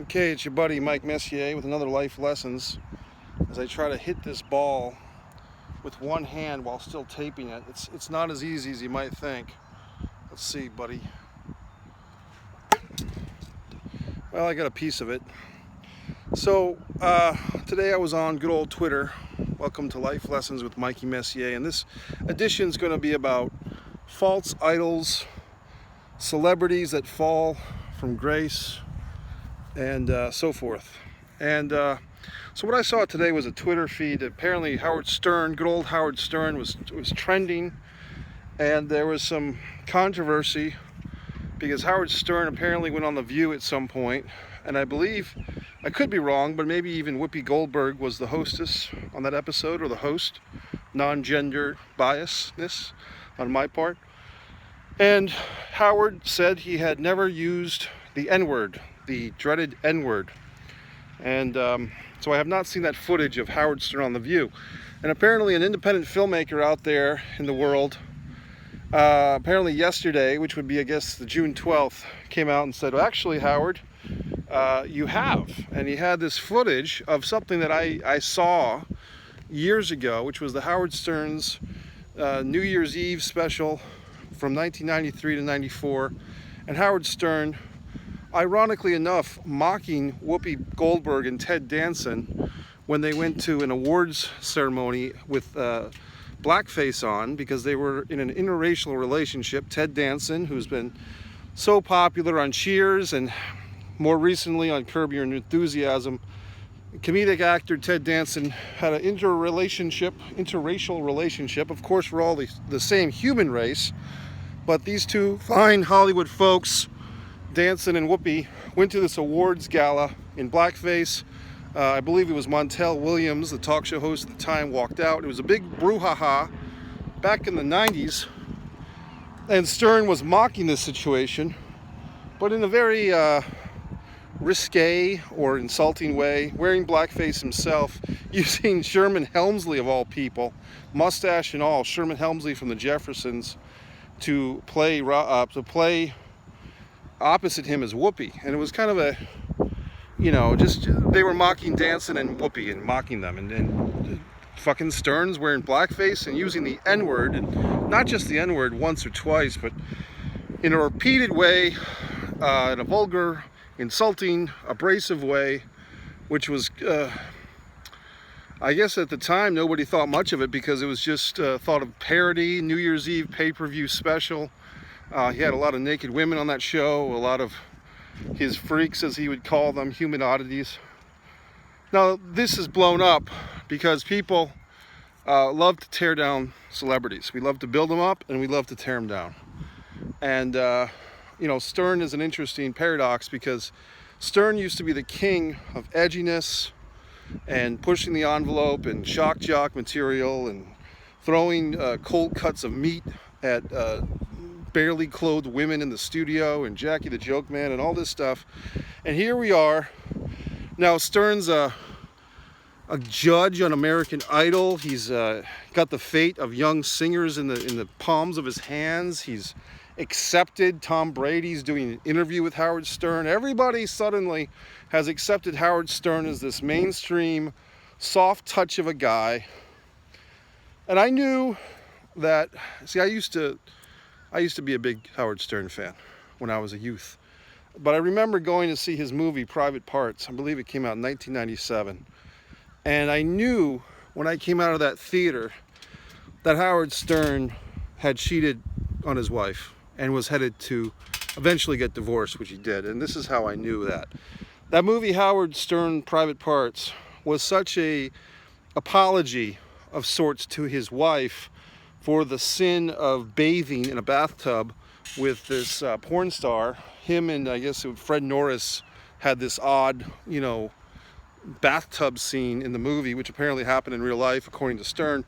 Okay, it's your buddy Mike Messier with another Life Lessons as I try to hit this ball with one hand while still taping it. It's not as easy as you might think. Let's see, buddy. Well, I got a piece of it. So, today I was on good old Twitter. Welcome to Life Lessons with Mikey Messier, and this edition is going to be about false idols, celebrities that fall from grace, and so forth. And so what I saw today was a Twitter feed. Apparently Howard Stern, good old Howard Stern, was trending, and there was some controversy because Howard Stern apparently went on The View at some point, and I believe, I could be wrong, but maybe even Whoopi Goldberg was the hostess on that episode, or the host, non-gender biasness on my part. And Howard said he had never used the N-word, the dreaded N-word. And so I have not seen that footage of Howard Stern on The View. And apparently an independent filmmaker out there in the world, apparently yesterday, which would be, I guess, the June 12th, came out and said, well, actually, Howard, you have. And he had this footage of something that I saw years ago, which was the Howard Stern's New Year's Eve special from 1993 to 94. And Howard Stern, ironically enough, mocking Whoopi Goldberg and Ted Danson when they went to an awards ceremony with blackface on, because they were in an interracial relationship. Ted Danson, who's been so popular on Cheers and more recently on Curb Your Enthusiasm, comedic actor Ted Danson had an interracial relationship. Of course, we're all the same human race, but these two fine Hollywood folks, Danson and Whoopi, went to this awards gala in blackface. I believe it was Montel Williams, the talk show host at the time, walked out. It was a big brouhaha back in the 90s, and Stern was mocking this situation, but in a very risque or insulting way, wearing blackface himself, using Sherman Hemsley of all people, mustache and all, Sherman Hemsley from the Jeffersons, to play opposite him as Whoopi. And it was kind of a, just they were mocking Danson and Whoopi and mocking them, and fucking Stern's wearing blackface and using the N-word, and not just the N-word once or twice, but in a repeated way, in a vulgar, insulting, abrasive way, which was, I guess at the time nobody thought much of it because it was just thought of parody, New Year's Eve pay-per-view special. He had a lot of naked women on that show, a lot of his freaks, as he would call them, human oddities. Now, this is blown up because people love to tear down celebrities. We love to build them up, and we love to tear them down. And, Stern is an interesting paradox because Stern used to be the king of edginess and pushing the envelope and shock jock material and throwing cold cuts of meat at barely clothed women in the studio and Jackie the Joke Man and all this stuff. And here we are. Now Stern's a judge on American Idol. He's got the fate of young singers in the palms of his hands. He's accepted Tom Brady's doing an interview with Howard Stern. Everybody suddenly has accepted Howard Stern as this mainstream soft touch of a guy. And I knew that, I used to be a big Howard Stern fan when I was a youth. But I remember going to see his movie Private Parts. I believe it came out in 1997. And I knew when I came out of that theater that Howard Stern had cheated on his wife and was headed to eventually get divorced, which he did. And this is how I knew that. That movie, Howard Stern Private Parts, was such a apology of sorts to his wife for the sin of bathing in a bathtub with this porn star. Him and I guess Fred Norris had this odd, bathtub scene in the movie, which apparently happened in real life, according to Stern.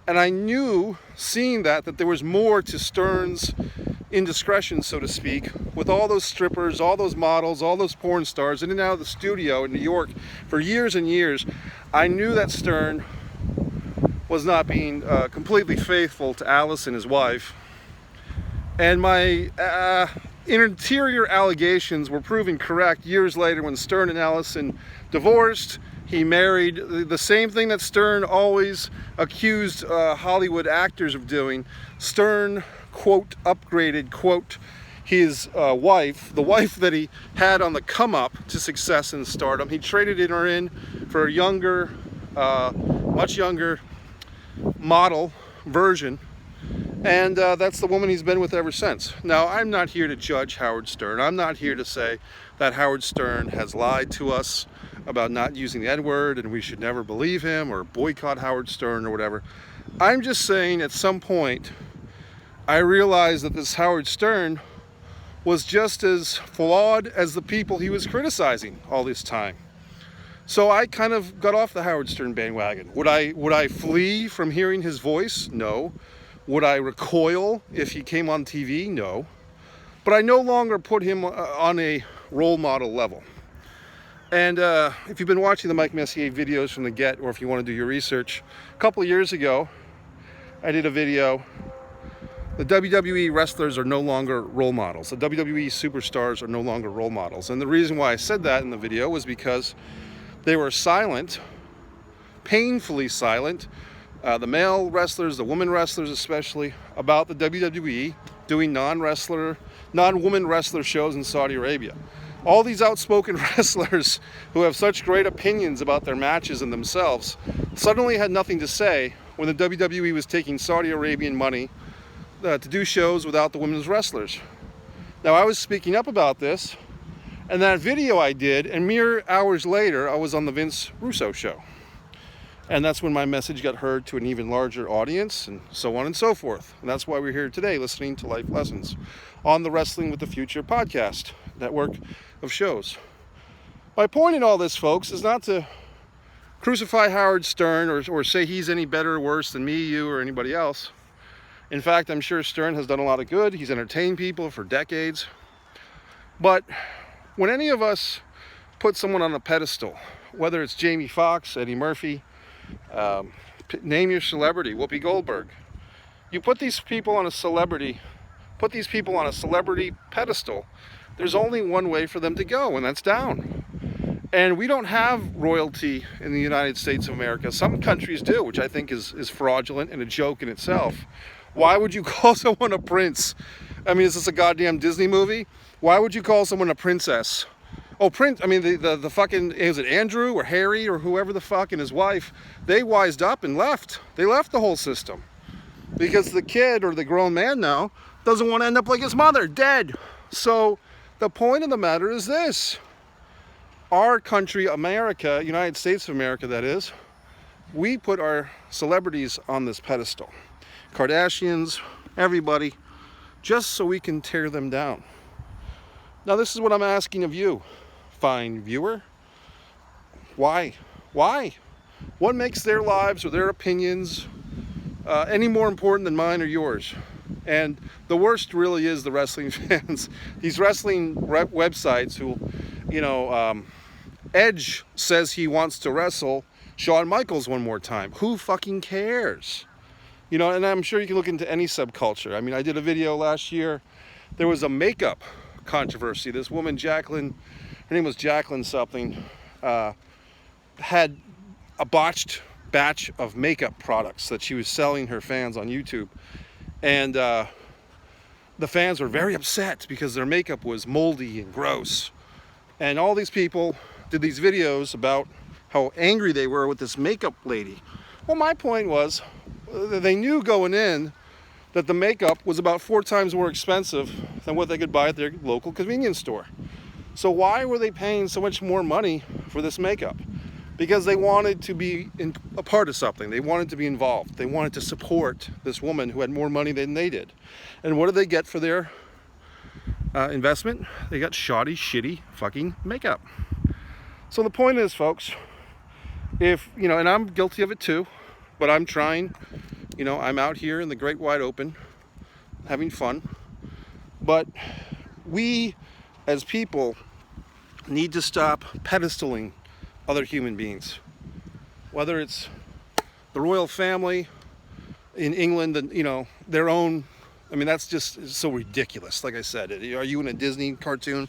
And I knew, seeing that there was more to Stern's indiscretion, so to speak, with all those strippers, all those models, all those porn stars in and out of the studio in New York for years and years. I knew that Stern was not being completely faithful to Alice and his wife. And my interior allegations were proven correct years later when Stern and Allison divorced. He married the same thing that Stern always accused Hollywood actors of doing. Stern, quote, upgraded, quote, his wife, the wife that he had on the come up to success and stardom. He traded her in for a younger, much younger model version. And that's the woman he's been with ever since. Now, I'm not here to judge Howard Stern. I'm not here to say that Howard Stern has lied to us about not using the N-word and we should never believe him or boycott Howard Stern or whatever. I'm just saying at some point I realized that this Howard Stern was just as flawed as the people he was criticizing all this time. So I kind of got off the Howard Stern bandwagon. Would I flee from hearing his voice? No. Would I recoil if he came on TV? No. But I no longer put him on a role model level. And if you've been watching the Mike Messier videos from the get, or if you want to do your research, a couple of years ago, I did a video. The WWE wrestlers are no longer role models. The WWE superstars are no longer role models. And the reason why I said that in the video was because they were silent, painfully silent, the male wrestlers, the women wrestlers especially, about the WWE doing non-woman wrestler shows in Saudi Arabia. All these outspoken wrestlers who have such great opinions about their matches and themselves suddenly had nothing to say when the WWE was taking Saudi Arabian money to do shows without the women's wrestlers. Now, I was speaking up about this, and that video I did, and mere hours later, I was on the Vince Russo show. And that's when my message got heard to an even larger audience, and so on and so forth. And that's why we're here today listening to Life Lessons on the Wrestling with the Future podcast network of shows. My point in all this, folks, is not to crucify Howard Stern or say he's any better or worse than me, you, or anybody else. In fact, I'm sure Stern has done a lot of good. He's entertained people for decades. But when any of us put someone on a pedestal, whether it's Jamie Foxx, Eddie Murphy, name your celebrity, Whoopi Goldberg, you put these people on a celebrity pedestal, there's only one way for them to go, and that's down. And we don't have royalty in the United States of America. Some countries do, which I think is fraudulent and a joke in itself. Why would you call someone a prince? I mean, is this a goddamn Disney movie? Why would you call someone a princess? Oh, Prince, I mean, the fucking, is it Andrew or Harry or whoever the fuck and his wife, they wised up and left. They left the whole system. Because the kid, or the grown man now, doesn't want to end up like his mother, dead. So the point of the matter is this. Our country, America, United States of America that is, we put our celebrities on this pedestal. Kardashians, everybody, just so we can tear them down. Now this is what I'm asking of you, fine viewer. Why? Why? What makes their lives or their opinions any more important than mine or yours? And the worst really is the wrestling fans. These wrestling websites who, Edge says he wants to wrestle Shawn Michaels one more time. Who fucking cares? And I'm sure you can look into any subculture. I mean, I did a video last year. There was a makeup controversy. This woman, Jacqueline, her name was Jacqueline something, had a botched batch of makeup products that she was selling her fans on YouTube. And the fans were very upset because their makeup was moldy and gross. And all these people did these videos about how angry they were with this makeup lady. Well, my point was, they knew going in that the makeup was about 4 times more expensive than what they could buy at their local convenience store. So why were they paying so much more money for this makeup? Because they wanted to be a part of something. They wanted to be involved. They wanted to support this woman who had more money than they did. And what did they get for their investment? They got shoddy, shitty fucking makeup. So the point is, folks, if, and I'm guilty of it too, but I'm trying, I'm out here in the great wide open, having fun. But we, as people, need to stop pedestaling other human beings. Whether it's the royal family in England, and, their own I mean, that's just so ridiculous. Like I said, are you in a Disney cartoon?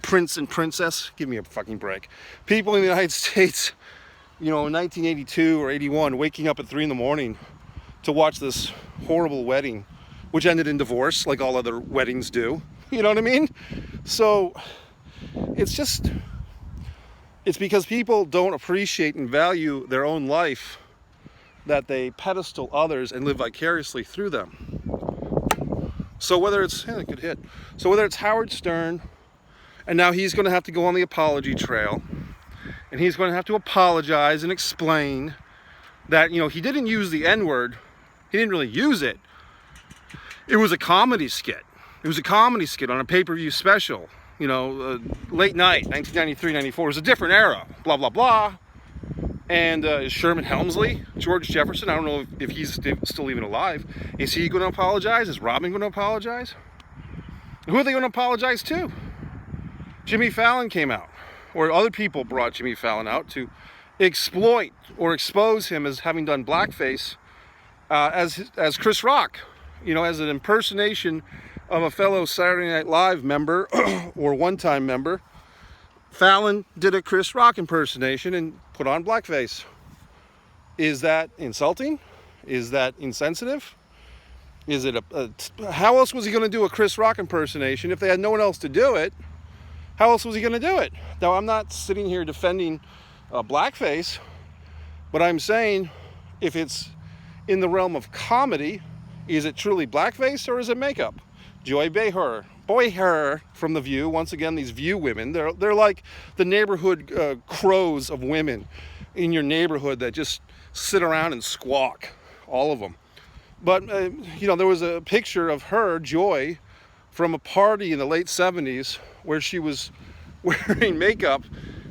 Prince and princess? Give me a fucking break. People in the United States, you know, in 1982 or 81, waking up at 3 in the morning to watch this horrible wedding, which ended in divorce, like all other weddings do. You know what I mean? So it's because people don't appreciate and value their own life that they pedestal others and live vicariously through them. So whether it's, good hit. So whether it's Howard Stern, and now he's going to have to go on the apology trail, and he's going to have to apologize and explain that, you know, he didn't use the N-word. He didn't really use it. It was a comedy skit. It was a comedy skit on a pay-per-view special, you know, late night, 1993, 94. It was a different era, blah, blah, blah. And Sherman Helmsley, George Jefferson, I don't know if he's still even alive. Is he going to apologize? Is Robin going to apologize? Who are they going to apologize to? Jimmy Fallon came out, or other people brought Jimmy Fallon out to exploit or expose him as having done blackface as Chris Rock, you know, as an impersonation of a fellow Saturday Night Live member or one-time member. Fallon did a Chris Rock impersonation and put on blackface. Is that insulting? Is that insensitive? Is it how else was he going to do a Chris Rock impersonation if they had no one else to do it? How else was he going to do it? Now, I'm not sitting here defending blackface, but I'm saying if it's in the realm of comedy, is it truly blackface or is it makeup? Joy Behar from The View, once again, these View women, they're like the neighborhood crows of women in your neighborhood that just sit around and squawk, all of them. But, you know, there was a picture of her, Joy, from a party in the late 70s where she was wearing makeup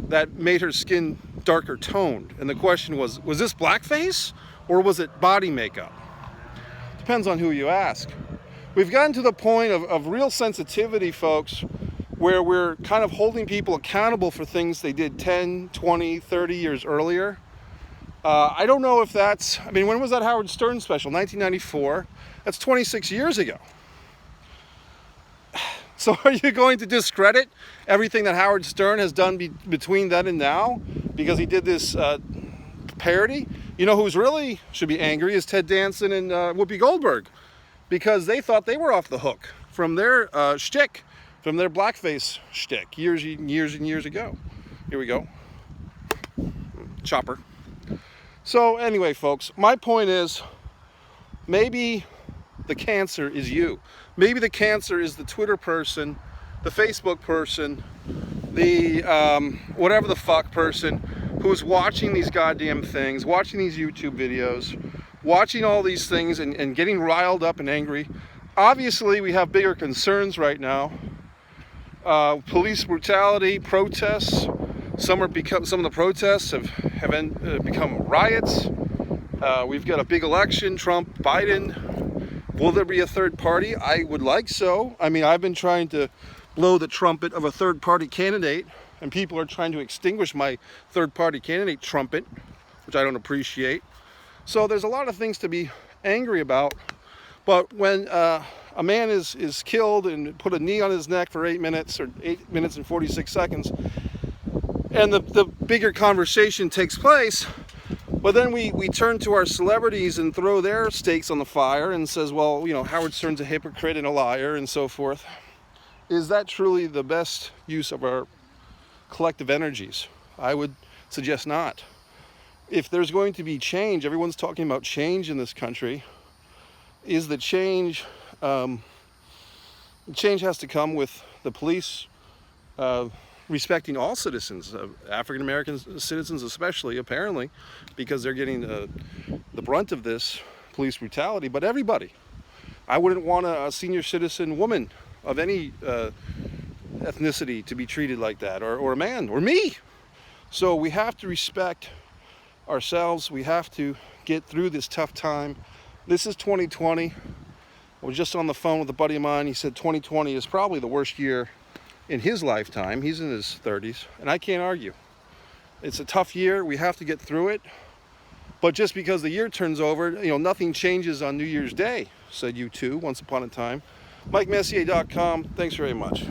that made her skin darker toned. And the question was this blackface or was it body makeup? Depends on who you ask. We've gotten to the point of real sensitivity, folks, where we're kind of holding people accountable for things they did 10, 20, 30 years earlier. I don't know if that's, I mean, when was that Howard Stern special? 1994. That's 26 years ago. So are you going to discredit everything that Howard Stern has done between then and now because he did this parody? You know who's really should be angry is Ted Danson and Whoopi Goldberg, because they thought they were off the hook from their shtick, from their blackface shtick years and years ago. Here we go. Chopper. So anyway, folks, my point is maybe the cancer is you. Maybe the cancer is the Twitter person, the Facebook person, the whatever the fuck person who's watching these goddamn things, watching these YouTube videos, watching all these things and getting riled up and angry. Obviously, we have bigger concerns right now. Police brutality, protests. Some of the protests have become riots. We've got a big election, Trump, Biden. Will there be a third party? I would like so. I mean, I've been trying to blow the trumpet of a third party candidate, and people are trying to extinguish my third party candidate trumpet, which I don't appreciate. So there's a lot of things to be angry about. But when a man is killed and put a knee on his neck for 8 minutes or 8 minutes and 46 seconds, and the bigger conversation takes place, but then we turn to our celebrities and throw their stakes on the fire and says, well, you know, Howard Stern's a hypocrite and a liar and so forth. Is that truly the best use of our collective energies? I would suggest not. If there's going to be change, everyone's talking about change in this country, is the change, change has to come with the police respecting all citizens, African American citizens especially, apparently, because they're getting the brunt of this police brutality, but everybody. I wouldn't want a senior citizen woman of any ethnicity to be treated like that, or a man, or me. So we have to respect ourselves. We have to get through this tough time. This is 2020. I was just on the phone with a buddy of mine. He said 2020 is probably the worst year in his lifetime. He's in his 30s, and I can't argue. It's a tough year. We have to get through it. But just because the year turns over, nothing changes on New Year's Day, said U2 once upon a time. MikeMessier.com. Thanks very much.